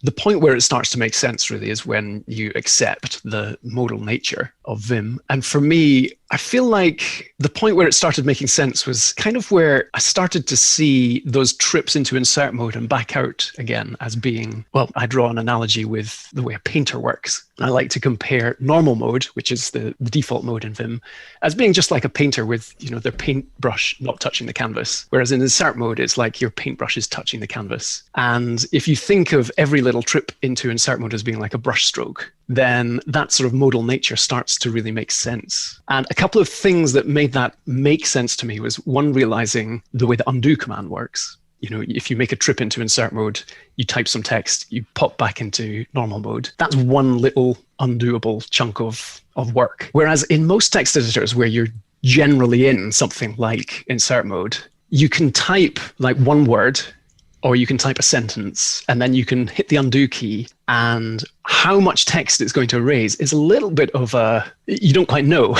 the point where it starts to make sense really is when you accept the modal nature of Vim. And for me, I feel like the point where it started making sense was kind of where I started to see those trips into insert mode and back out again as being, well, I draw an analogy with the way a painter works. I like to compare normal mode, which is the default mode in Vim, as being just like a painter with, their paintbrush not touching the canvas. Whereas in insert mode, it's like your paintbrush is touching the canvas. And if you think of every little trip into insert mode as being like a brush stroke, then that sort of modal nature starts to really make sense. And a couple of things that made that make sense to me was one, realizing the way the undo command works. If you make a trip into insert mode, you type some text, you pop back into normal mode. That's one little undoable chunk of work. Whereas in most text editors where you're generally in something like insert mode, you can type like one word, or you can type a sentence, and then you can hit the undo key, and how much text it's going to erase is a little bit of you don't quite know.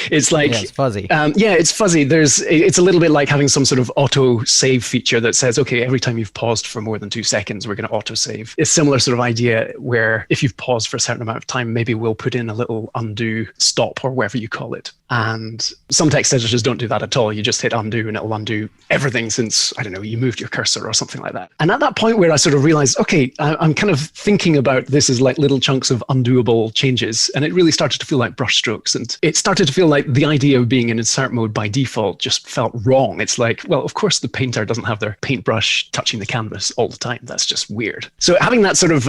It's like, yeah, it's fuzzy. It's fuzzy. It's a little bit like having some sort of auto save feature that says, okay, every time you've paused for more than 2 seconds, we're going to auto save. It's a similar sort of idea where if you've paused for a certain amount of time, maybe we'll put in a little undo stop or whatever you call it. And some text editors don't do that at all. You just hit undo and it'll undo everything since, I don't know, you moved your cursor or something like that. And at that point where I sort of realized, okay, I'm kind of thinking about this as like little chunks of undoable changes. And it really started to feel like brush strokes. And it started to feel like the idea of being in insert mode by default just felt wrong. It's like, well, of course the painter doesn't have their paintbrush touching the canvas all the time. That's just weird. So having that sort of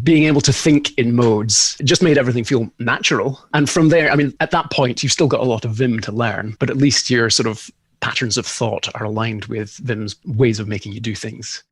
being able to think in modes just made everything feel natural. And from there, I mean, at that point, you've still got a lot of Vim to learn, but at least your sort of patterns of thought are aligned with Vim's ways of making you do things.